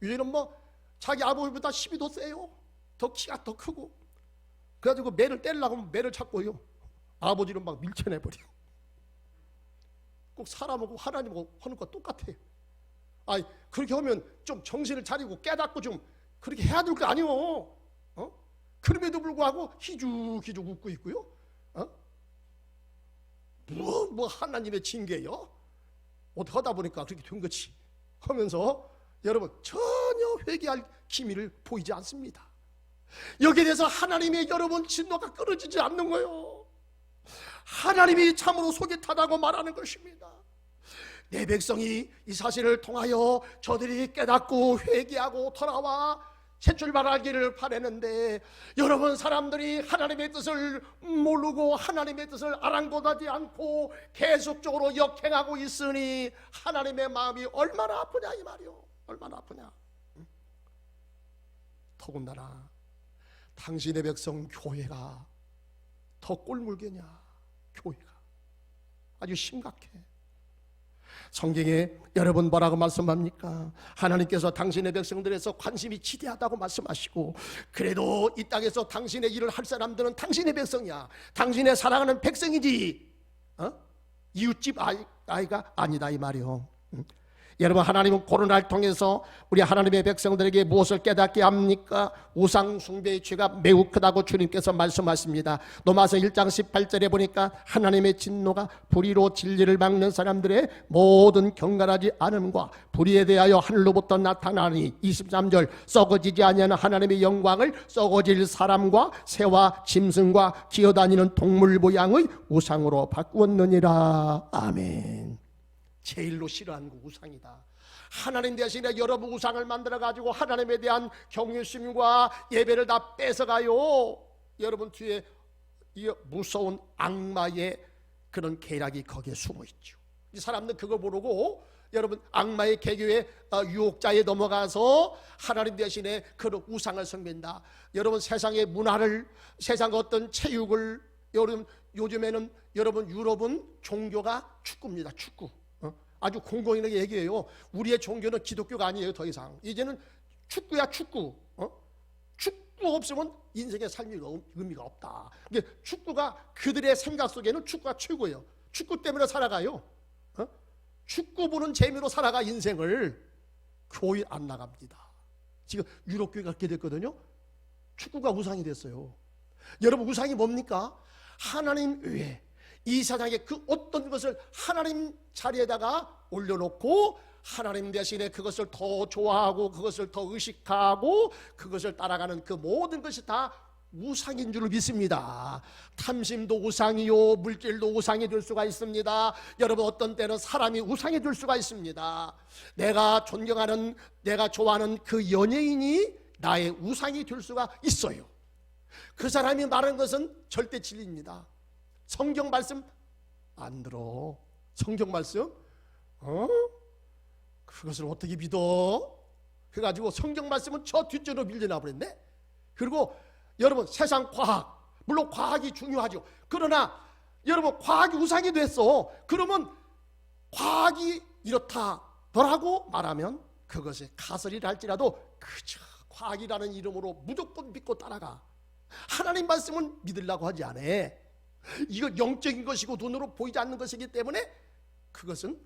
Speaker 1: 얘는 뭐 자기 아버지보다 10이 더 세요. 더 키가 더 크고. 그래가지고 매를 때리려고 하면 매를 찾고요 아버지는 막 밀쳐내버려. 꼭 사람하고 하나님하고 하는 거 똑같아요. 아니 그렇게 하면 좀 정신을 차리고 깨닫고 좀 그렇게 해야 될 거 아니오. 그럼에도 불구하고 희죽희죽 웃고 있고요. 뭐 하나님의 징계요? 어떻게 하다 보니까 그렇게 된 거지 하면서 여러분 전혀 회개할 기미를 보이지 않습니다. 여기에 대해서 하나님의 여러분 진노가 끊어지지 않는 거예요. 하나님이 참으로 속이 타다고 말하는 것입니다. 내 백성이 이 사실을 통하여 저들이 깨닫고 회개하고 돌아와 새 출발하기를 바라는데 여러분 사람들이 하나님의 뜻을 모르고 하나님의 뜻을 아랑곳하지 않고 계속적으로 역행하고 있으니 하나님의 마음이 얼마나 아프냐 이 말이요. 얼마나 아프냐. 더군다나 당신의 백성 교회가 더 꼴물개냐. 교회가 아주 심각해. 성경에 여러분 뭐라고 말씀합니까? 하나님께서 당신의 백성들에서 관심이 지대하다고 말씀하시고 그래도 이 땅에서 당신의 일을 할 사람들은 당신의 백성이야. 당신의 사랑하는 백성이지 이웃집 아이가 아니다 이 말이요. 여러분 하나님은 코로나를 통해서 우리 하나님의 백성들에게 무엇을 깨닫게 합니까? 우상 숭배의 죄가 매우 크다고 주님께서 말씀하십니다. 로마서 1장 18절에 보니까 하나님의 진노가 불의로 진리를 막는 사람들의 모든 경건하지 않음과 불의에 대하여 하늘로부터 나타나니 23절 썩어지지 아니하는 하나님의 영광을 썩어질 사람과 새와 짐승과 기어다니는 동물 모양의 우상으로 바꾸었느니라. 아멘. 제일로 싫어하는 거 우상이다. 하나님 대신에 여러분 우상을 만들어가지고 하나님에 대한 경외심과 예배를 다 뺏어가요. 여러분 뒤에 이 무서운 악마의 그런 계략이 거기에 숨어있죠. 이 사람들 그걸 모르고 여러분 악마의 계교의 유혹자에 넘어가서 하나님 대신에 그런 우상을 섬긴다. 여러분 세상의 문화를, 세상 어떤 체육을, 여러분 요즘에는 여러분 유럽은 종교가 축구입니다. 축구. 아주 공공연하게 얘기해요. 우리의 종교는 기독교가 아니에요. 더 이상 이제는 축구야 축구. 축구 없으면 인생의 삶이 의미가 없다. 이게 축구가 그들의 생각 속에는 축구가 최고예요. 축구 때문에 살아가요. 축구 보는 재미로 살아가 인생을. 교회 안 나갑니다. 지금 유럽 교회가 그렇게 됐거든요. 축구가 우상이 됐어요. 여러분 우상이 뭡니까? 하나님 외에 이 세상에 그 어떤 것을 하나님 자리에다가 올려놓고 하나님 대신에 그것을 더 좋아하고 그것을 더 의식하고 그것을 따라가는 그 모든 것이 다 우상인 줄 믿습니다. 탐심도 우상이요, 물질도 우상이 될 수가 있습니다. 여러분, 어떤 때는 사람이 우상이 될 수가 있습니다. 내가 존경하는, 내가 좋아하는 그 연예인이 나의 우상이 될 수가 있어요. 그 사람이 말하는 것은 절대 진리입니다. 성경 말씀 안 들어. 성경 말씀? 그것을 어떻게 믿어? 그래가지고 성경 말씀은 저 뒷전으로 밀려나 버렸네. 그리고 여러분, 세상 과학, 물론 과학이 중요하죠. 그러나 여러분, 과학이 우상이 됐어. 그러면 과학이 이렇다더라고 말하면 그것이 가설이라 할지라도 그저 과학이라는 이름으로 무조건 믿고 따라가. 하나님 말씀은 믿으려고 하지 않아. 이거 영적인 것이고 눈으로 보이지 않는 것이기 때문에 그것은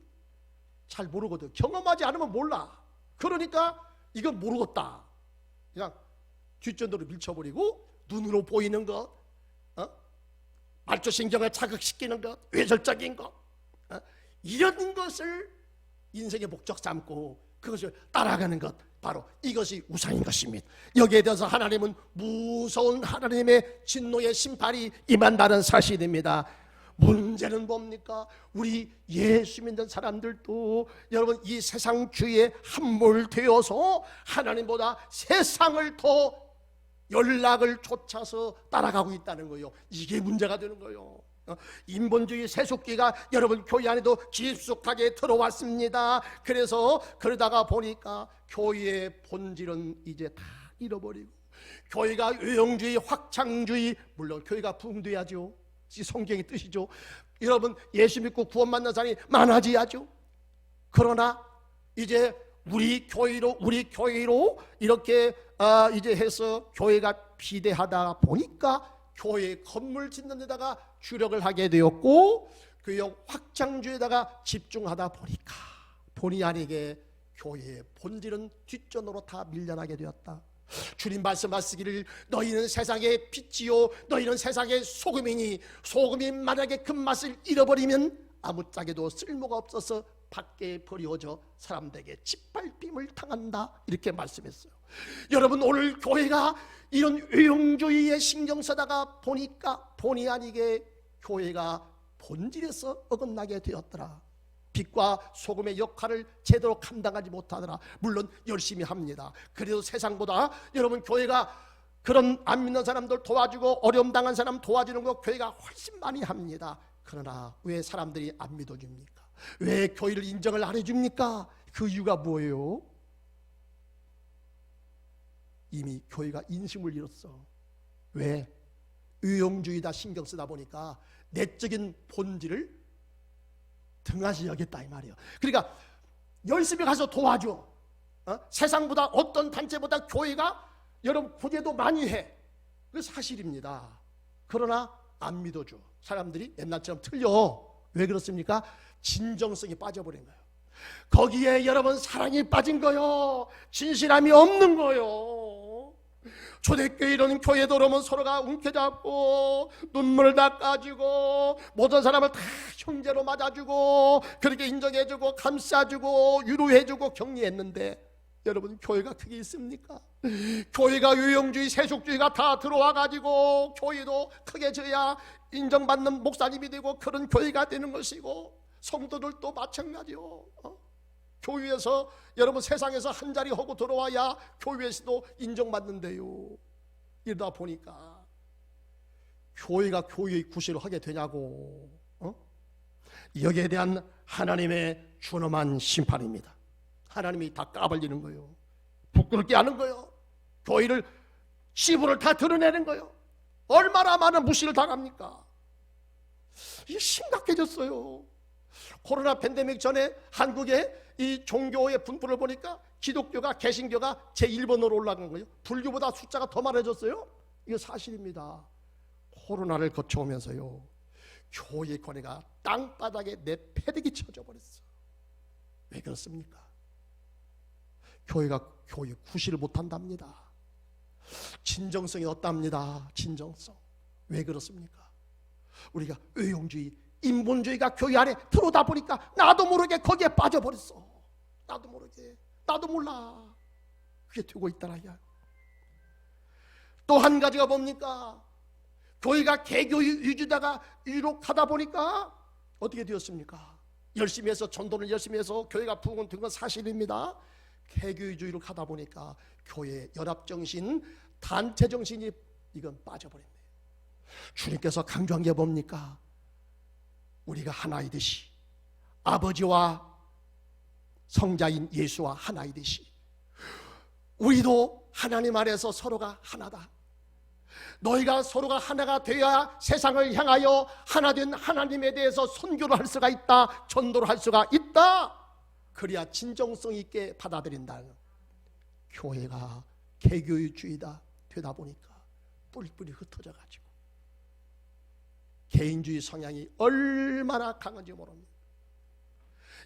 Speaker 1: 잘 모르거든. 경험하지 않으면 몰라. 그러니까 이건 모르겠다. 그냥 뒷전으로 밀쳐버리고 눈으로 보이는 것, 말초신경을 자극시키는 것, 외설적인 것, 이런 것을 인생의 목적 삼고 그것을 따라가는 것, 바로 이것이 우상인 것입니다. 여기에 대해서 하나님은 무서운 하나님의 진노의 심판이 임한다는 사실입니다. 문제는 뭡니까? 우리 예수 믿는 사람들도 여러분 이 세상주의에 함몰되어서 하나님보다 세상을 더 연락을 쫓아서 따라가고 있다는 거예요. 이게 문제가 되는 거예요. 인본주의 세속기가 여러분 교회 안에도 깊숙하게 들어왔습니다. 그래서 그러다가 보니까 교회의 본질은 이제 다 잃어버리고, 교회가 의용주의, 확장주의, 물론 교회가 부흥돼야죠. 성경의 뜻이죠. 여러분, 예수 믿고 구원 만난 사람이 많아져야죠. 그러나 이제 우리 교회로 이렇게 이제 해서 교회가 비대하다 보니까 교회 건물 짓는 데다가 주력을 하게 되었고, 교회 확장주에다가 집중하다 보니까 본의 아니게 교회의 본질은 뒷전으로 다 밀려나게 되었다. 주님 말씀하시기를 너희는 세상의 빛이요 너희는 세상의 소금이니 소금이 만약에 그 맛을 잃어버리면 아무짝에도 쓸모가 없어서 밖에 버려져 사람들에게 짓밟힘을 당한다, 이렇게 말씀했어요. 여러분, 오늘 교회가 이런 의용주의에 신경 쓰다가 보니까 본의 아니게 교회가 본질에서 어긋나게 되었더라. 빛과 소금의 역할을 제대로 감당하지 못하더라. 물론 열심히 합니다. 그래도 세상보다 여러분 교회가 그런 안 믿는 사람들 도와주고 어려움 당한 사람 도와주는 거 교회가 훨씬 많이 합니다. 그러나 왜 사람들이 안 믿어줍니까? 왜 교회를 인정을 안 해줍니까? 그 이유가 뭐예요? 이미 교회가 인심을 잃었어. 왜? 의용주의다 신경 쓰다 보니까 내적인 본질을 등하시 여겼다 이 말이에요. 그러니까 열심히 가서 도와줘. 세상보다 어떤 단체보다 교회가 여러분 구제도 많이 해. 그게 사실입니다. 그러나 안 믿어줘. 사람들이 옛날처럼 틀려. 왜 그렇습니까? 진정성이 빠져버린 거예요. 거기에 여러분 사랑이 빠진 거요. 진실함이 없는 거요. 초대교회 이런 교회도 그러면 서로가 움켜잡고 눈물 닦아주고 모든 사람을 다 형제로 맞아주고 그렇게 인정해주고 감싸주고 위로해주고 격려했는데, 여러분 교회가 그게 있습니까? 교회가 유형주의 세속주의가 다 들어와가지고 교회도 크게 져야 인정받는 목사님이 되고 그런 교회가 되는 것이고, 성도들도 마찬가지요. 교회에서 여러분 세상에서 한 자리 하고 들어와야 교회에서도 인정받는데요. 이러다 보니까 교회가 교회의 구실을 하게 되냐고. 여기에 대한 하나님의 준엄한 심판입니다. 하나님이 다 까발리는 거예요. 부끄럽게 하는 거예요. 교회를 지분을 다 드러내는 거예요. 얼마나 많은 무시를 당합니까? 이게 심각해졌어요. 코로나 팬데믹 전에 한국의 이 종교의 분포를 보니까 기독교가 개신교가 제1번으로 올라간 거예요. 불교보다 숫자가 더 많아졌어요. 이거 사실입니다. 코로나를 거쳐오면서요, 교회 권위가 땅바닥에 내패대기 쳐져 버렸어. 왜 그렇습니까? 교회가 교회 구실을 못한답니다. 진정성이 없답니다. 진정성. 왜 그렇습니까? 우리가 의용주의 인본주의가 교회 안에 들어오다 보니까 나도 모르게 거기에 빠져버렸어. 나도 모르게, 나도 몰라. 그게 되고 있더라야. 또 한 가지가 뭡니까? 교회가 개교 위주다가 유록하다 보니까 어떻게 되었습니까? 열심히 해서 전도를 열심히 해서 교회가 부흥된 건 사실입니다. 개교 위주로 가다 보니까 교회 연합정신, 단체정신이 이건 빠져버렸네요. 주님께서 강조한 게 뭡니까? 우리가 하나이듯이, 아버지와 성자인 예수와 하나이듯이 우리도 하나님 안에서 서로가 하나다. 너희가 서로가 하나가 되어야 세상을 향하여 하나된 하나님에 대해서 선교를 할 수가 있다, 전도를 할 수가 있다. 그래야 진정성 있게 받아들인다. 교회가 개교주의다 되다 보니까 뿔뿔이 흩어져 가지고 개인주의 성향이 얼마나 강한지 모릅니다.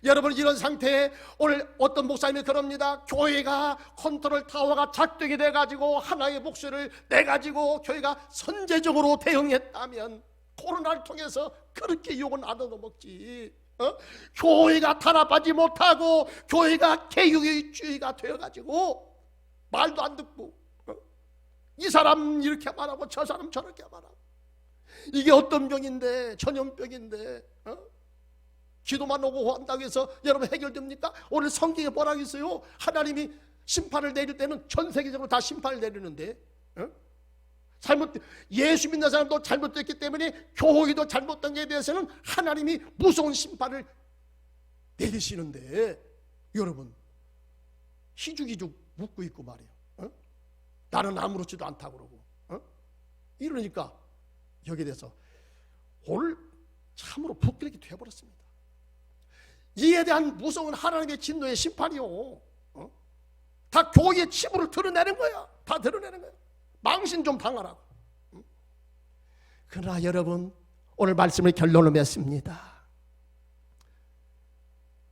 Speaker 1: 여러분, 이런 상태에 오늘 어떤 목사님이 그럽니다. 교회가 컨트롤 타워가 작동이 돼가지고 하나의 목소리를 내가지고 교회가 선제적으로 대응했다면 코로나를 통해서 그렇게 욕은 안 얻어먹지. 교회가 탄압하지 못하고 교회가 개유주의가 되어가지고 말도 안 듣고 이 사람 이렇게 말하고 저 사람 저렇게 말하고, 이게 어떤 병인데, 전염병인데 기도만 오고 한다고 해서 여러분 해결됩니까? 오늘 성경에 뭐라고 있어요? 하나님이 심판을 내릴 때는 전 세계적으로 다 심판을 내리는데, 예수 믿는 사람도 잘못됐기 때문에 교회도 잘못된 것에 대해서는 하나님이 무서운 심판을 내리시는데, 여러분 희죽희죽 묻고 있고 말이에요. 나는 아무렇지도 않다고 그러고, 이러니까 여기에 대해서 오늘 참으로 부끄럽게 되어버렸습니다. 이에 대한 무서운 하나님의 진노의 심판이요, 다 교회의 치부를 드러내는 거야. 다 드러내는 거야. 망신 좀 당하라고. 그러나 여러분, 오늘 말씀을 결론을 맺습니다.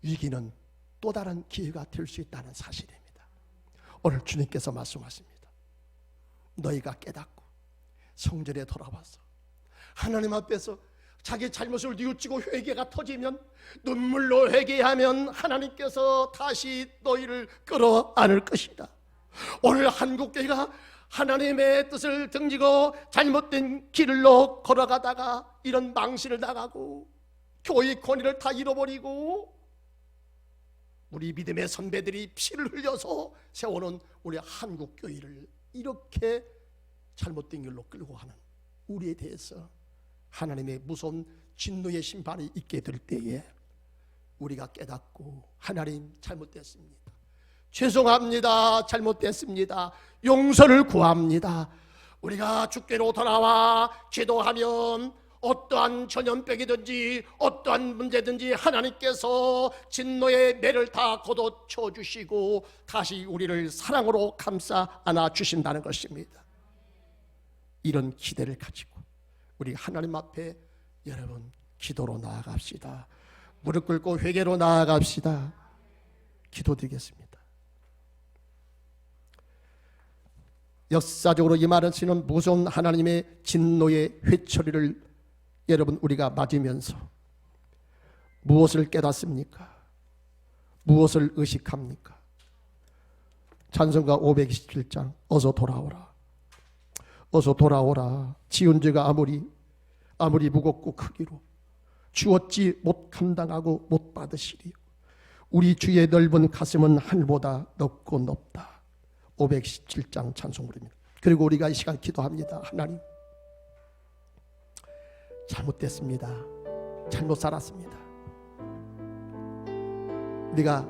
Speaker 1: 위기는 또 다른 기회가 될 수 있다는 사실입니다. 오늘 주님께서 말씀하십니다. 너희가 깨닫고 성전에 돌아와서 하나님 앞에서 자기 잘못을 뉘우치고 회개가 터지면, 눈물로 회개하면 하나님께서 다시 너희를 끌어안을 것이다. 오늘 한국교회가 하나님의 뜻을 등지고 잘못된 길로 걸어가다가 이런 망신을 당하고 교회의 권위를 다 잃어버리고 우리 믿음의 선배들이 피를 흘려서 세워놓은 우리 한국교회를 이렇게 잘못된 길로 끌고 가는 우리에 대해서 하나님의 무서운 진노의 심판이 있게 될 때에 우리가 깨닫고, 하나님 잘못됐습니다, 죄송합니다, 잘못됐습니다, 용서를 구합니다. 우리가 주께로 돌아와 기도하면 어떠한 전염병이든지 어떠한 문제든지 하나님께서 진노의 매를 다 걷어쳐 주시고 다시 우리를 사랑으로 감싸 안아 주신다는 것입니다. 이런 기대를 가지고 우리 하나님 앞에 여러분 기도로 나아갑시다. 무릎 꿇고 회개로 나아갑시다. 기도드리겠습니다. 역사적으로 임하시는 무서운 하나님의 진노의 회초리를 여러분 우리가 맞으면서 무엇을 깨닫습니까? 무엇을 의식합니까? 찬송가 527장 어서 돌아오라, 어서 돌아오라. 지은 죄가 아무리 무겁고 크기로 주 어찌 못 감당하고 못 받으시리요. 우리 주의 넓은 가슴은 하늘보다 넓고 높다. 517장 찬송물입니다. 그리고 우리가 이 시간 기도합니다. 하나님, 잘못됐습니다. 잘못 살았습니다. 우리가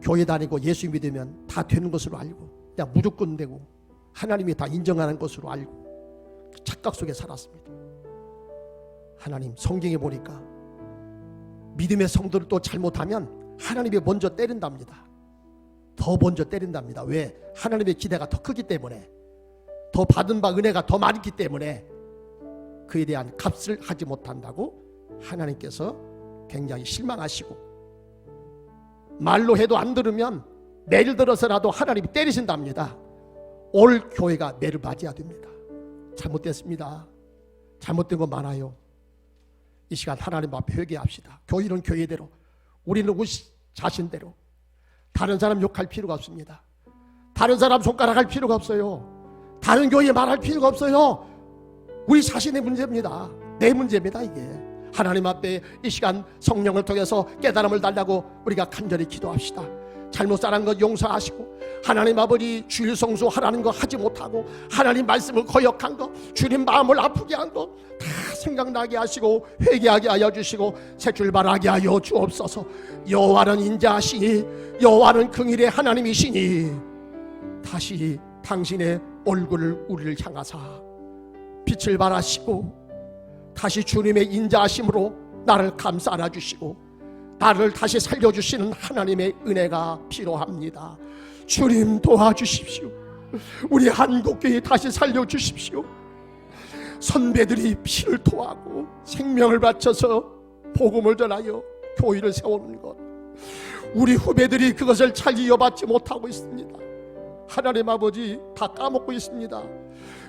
Speaker 1: 교회 다니고 예수 믿으면 다 되는 것으로 알고, 그냥 무조건 되고 하나님이 다 인정하는 것으로 알고 착각 속에 살았습니다. 하나님, 성경에 보니까 믿음의 성도를 또 잘못하면 하나님이 먼저 때린답니다. 더 먼저 때린답니다. 왜? 하나님의 기대가 더 크기 때문에, 더 받은 바 은혜가 더 많기 때문에 그에 대한 값을 하지 못한다고 하나님께서 굉장히 실망하시고, 말로 해도 안 들으면 매를 들어서라도 하나님이 때리신답니다. 올 교회가 매를 맞아야 됩니다. 잘못됐습니다. 잘못된 거 많아요. 이 시간 하나님 앞에 회개합시다. 교회는 교회대로, 우리는 우리 자신대로. 다른 사람 욕할 필요가 없습니다. 다른 사람 손가락할 필요가 없어요. 다른 교회 말할 필요가 없어요. 우리 자신의 문제입니다. 내 문제입니다. 이게 하나님 앞에 이 시간 성령을 통해서 깨달음을 달라고 우리가 간절히 기도합시다. 잘못 살한 것 용서하시고, 하나님 아버지 주일 성수하라는 거 하지 못하고, 하나님 말씀을 거역한 것, 주님 마음을 아프게 한 것 다 생각나게 하시고 회개하게 하여 주시고 새 출발하게 하여 주옵소서. 여호와는 인자하시니 여호와는 긍휼의 하나님이시니 다시 당신의 얼굴을 우리를 향하사 빛을 발하시고 다시 주님의 인자하심으로 나를 감싸 안아주시고 나를 다시 살려주시는 하나님의 은혜가 필요합니다. 주님 도와주십시오. 우리 한국교회 다시 살려주십시오. 선배들이 피를 토하고 생명을 바쳐서 복음을 전하여 교회를 세우는 것, 우리 후배들이 그것을 잘 이어받지 못하고 있습니다. 하나님 아버지 다 까먹고 있습니다.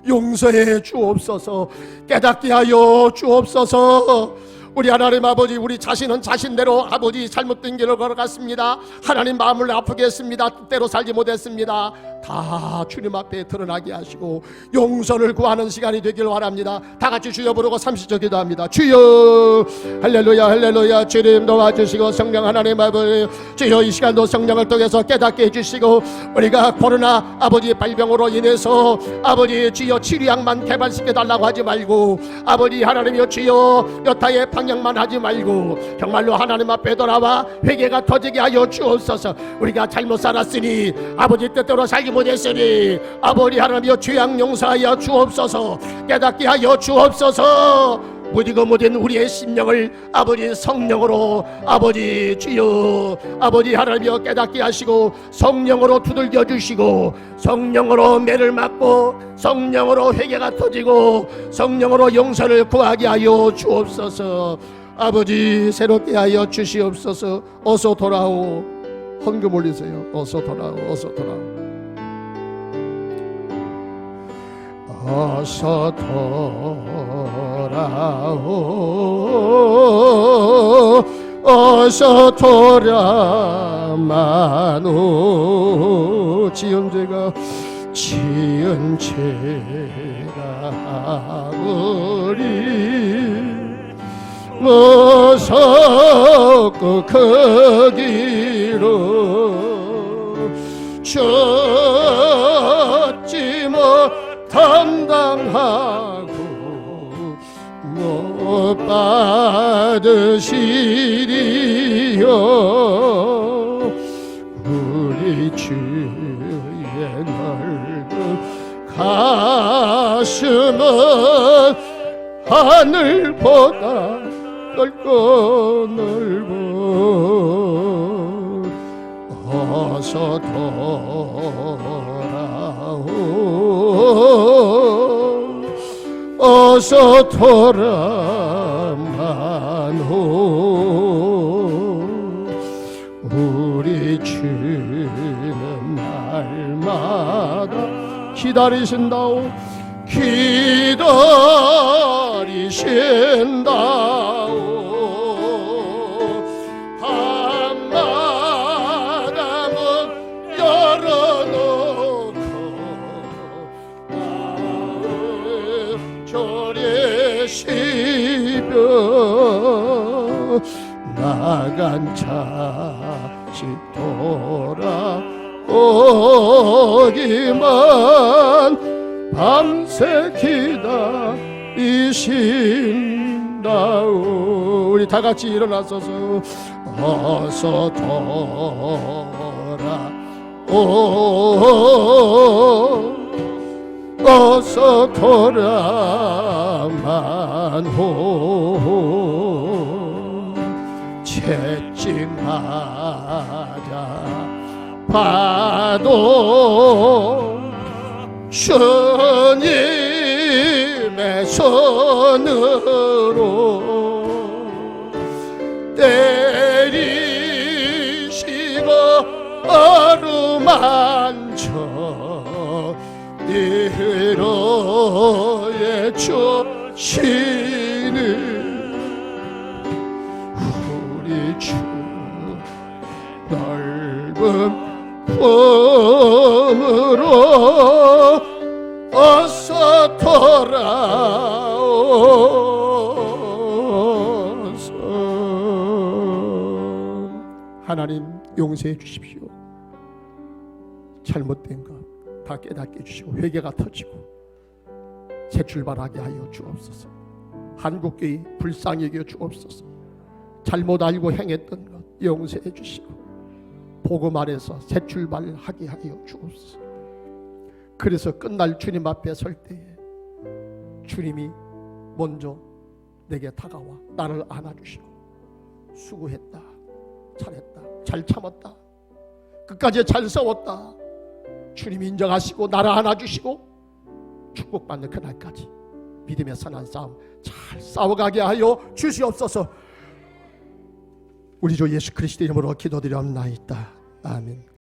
Speaker 1: 용서해 주옵소서. 깨닫게 하여 주옵소서. 우리 하나님 아버지, 우리 자신은 자신대로 아버지 잘못된 길을 걸어갔습니다. 하나님 마음을 아프게 했습니다. 뜻대로 살지 못했습니다. 다 주님 앞에 드러나게 하시고 용서를 구하는 시간이 되길 바랍니다. 다 같이 주여 부르고 30초 기도합니다. 주여, 할렐루야 할렐루야. 주님 도와주시고 성령 하나님 아버지, 주여 이 시간도 성령을 통해서 깨닫게 해주시고 우리가 코로나 아버지 발병으로 인해서 아버지 주여 치료약만 개발시켜 달라고 하지 말고, 아버지 하나님이여 주여 여타의 방향만 하지 말고 정말로 하나님 앞에 돌아와 회개가 터지게 하여 주옵소서. 우리가 잘못 살았으니 아버지 뜻대로 살기 못했으니 아버지 하나님이여 죄악 용서하여 주옵소서. 깨닫게 하여 주옵소서. 무디고 무딘 우리의 심령을 아버지 성령으로 아버지 주여 아버지 하나님이여 깨닫게 하시고 성령으로 두들겨 주시고 성령으로 매를 맞고 성령으로 회개가 터지고 성령으로 용서를 구하게 하여 주옵소서. 아버지 새롭게 하여 주시옵소서. 어서 돌아오. 헌금 올리세요. 어서 돌아오. 어서 돌아오. 어서 돌아오. 어서 돌아마노. 지은 죄가 아무리 어서 그 길로 졌지 못함당하고 못 받으시리요. 우리 주의 넓은 가슴은 하늘보다 넓고 넓어. 어서 돌아오. 어서 돌아마노. 우리 주는 날마다 기다리신다오. 기다리신다오. 한마당은 열어놓고 조리시며 나간 자식 돌아오기만 밤새 기다리신다오. 우리 다같이 일어나서서 어서 돌아오. 어서 돌아만호. 채찍맞아 봐도 주님의 손으로 때리시고 어루만져 위로해 주시는 하나님 용서해 주십시오. 잘못된 것 다 깨닫게 해주시고 회개가 터지고 새 출발하게 하여 주옵소서. 한국교회 불쌍히 여겨 주옵소서. 잘못 알고 행했던 것 용서해 주시고 복음 안에서 새 출발하게 하여 주옵소서. 그래서 끝날 주님 앞에 설 때에 주님이 먼저 내게 다가와 나를 안아주시고 수고했다, 잘했다, 잘 참았다, 끝까지 잘 싸웠다 주님이 인정하시고 나를 안아주시고 축복받는 그날까지 믿음의 선한 싸움 잘 싸워가게 하여 주시옵소서. 우리 주 예수 그리스도 이름으로 기도드리옵나이다. 아멘.